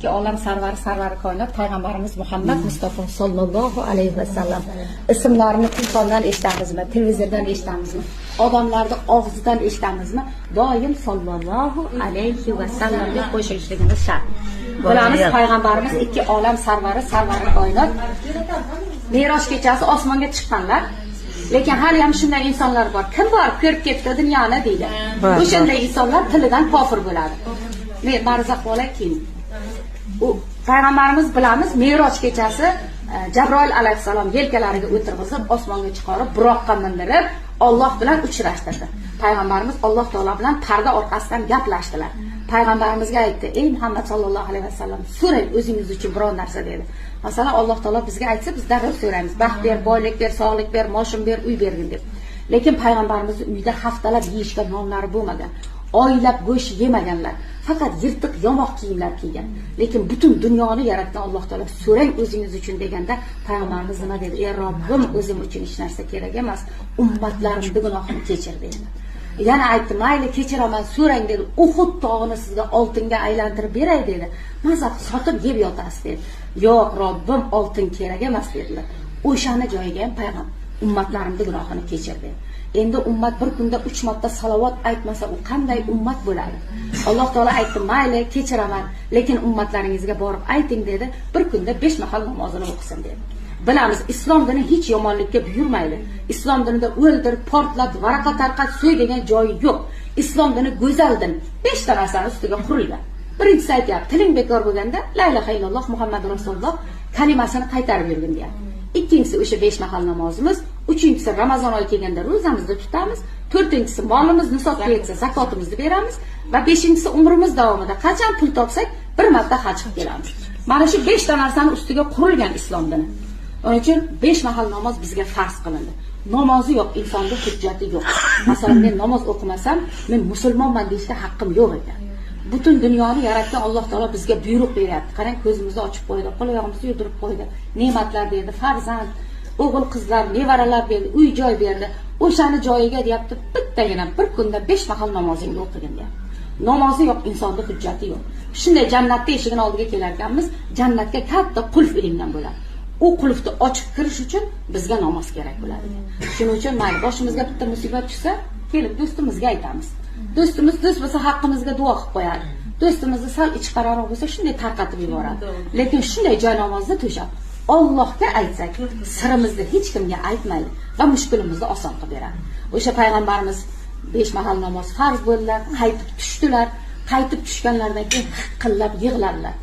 Ki olam sarvari koinot payg'ambarimiz Muhammad Mustafa sallallohu alayhi vasallam ismlarini telefondan eshitamizmi, televizordan eshitamizmi, odamlarning og'zidan eshitamizmi, doim sallallohu alayhi vasallam deb qo'shishligimiz shart. Bilamiz payg'ambarimiz ikki olam sarvari koinot Me'roj kechasi osmonga chiqqanlar. Lekin hali ham shunday insonlar bor. Kim borib ko'rib ketdi dunyoni deydi. O'shanday insonlar tilidan kofir bo'ladi. Men marzaq bo'lakin. U payg'ambarimiz bilamiz Me'roj kechasi Jabroil alayhisalom yelkalariga o'tirg'izib osmonga chiqarib buroqqa mindirib Alloh bilan uchrashtirdi. Payg'ambarimiz Alloh taolo bilan parda orqasidan gaplashdilar. Payg'ambarimizga aytdi: "Ey Muhammad sallallohu alayhi vasallam, so'rang o'zingiz uchun biror narsa" dedi. Masalan, Alloh taolo bizga aytsa, biz darrov so'raymiz: "Baxt ber, boylik ber, sog'lik ber, moshin ber, uy bergin" deb. Lekin payg'ambarimizning uyida haftalab yeyishga nonlari bo'lmagan. Oylab go'sht yemaganlar. Faqat yirtiq yamoq kiyimlar kiygan. Lekin butun dunyoni yaratgan Alloh taolo so'rang o'zingiz uchun deganda payg'ambarimiz nima dedi? "Ey Robbim, o'zim uchun hech narsa kerak emas, ummatlarimning gunohini kechir" dedi. Yana aytdi: "Mayli, kechiraman, so'rang" dedi. "Uhud tog'ini sizga oltinga aylantirib beray" dedi. "Mazaq sotib yeb yotasiz" dedi. "Yo'q, Robbim, oltin kerak emas" dedilar. O'shani joyiga ham payg'ambar ummatlarimning gunohini kechir dedi. Endi ummat bir kunda 3 marta salovat aytmasa, u qanday ummat bo'ladi? Alloh taolo aytdi: "Mayli, kechiraman, lekin ummatlaringizga borib ayting" dedi. Bir kunda 5 mahal namozini o'qisin dedi. Bilamiz, islom dini hech yomonlikka buyurmaydi. Islom dinida o'ldir, portlat, varaqa tarqat, so'y degan joyi yo'q. Islom dini go'zal din. 5 ta narsani ustiga qurilgan. Birinchisi aytyapti: tiling bekor bo'lganda la ilaha illalloh Muhammadur rasululloh kalimasini qaytarib yurgin deyapti. Ikkinchisi o'sha 5 mahal namozimiz, uchinchisi Ramazon oyi kelganda ro'zamizni tutamiz, to'rtinchisi molimiz nisobga yetsa zakotimizni beramiz va beshinchisi umrimiz davomida qachon pul topsak bir marta haj qilib kelamiz. Mana shu 5 ta narsani ustiga qurilgan islom dini. Onun uchun 5 mahal namoz bizga farz qilindi. Namozi yo'q, insonga hujjati yo'q. Masalan, men namoz o'qimasam, men musulmonman deyishga haqqim yo'q ekan. Butun dunyoni yaratgan Alloh taolo bizga buyruq beryapti. Qarang, ko'zimizni ochib qo'ydi, qo'l oyog'imizni yurdirib qo'ydi. Ne'matlar berdi, farzand, o'g'il qizlar, nevaralar berdi, uy joy berdi. O'shani joyiga deyapti, bittagina bir kunda 5 mahal namozingni o'qigin deyapti. Namozi yo'q, insonda hujjati yo'q. Shunday jannatning eshigini oldiga kelar ekanmiz, jannatga katta qulf ilingan bo'ladi. U qulfni ochib kirish uchun bizga namoz kerak bo'ladi. Shuning uchun mayli boshimizga bitta musibat tushsa, kelib do'stimizga aytamiz. Do'stimiz do'st bo'lsa haqqimizga duo qilib qo'yadi. Do'stimizni sal ichqaroq bo'lsa shunday tarqatib yuboradi. Lekin shunday joy namozni to'shab Allohga aytsak, sirimizni hech kimga aytmaydi va mushkulimizni oson qilib beradi. O'sha payg'ambarimiz 5 mahal namoz farz bo'ldilar, qaytib tushdilar. Qaytib tushganlaridan keyin hiqillab yig'ladilar.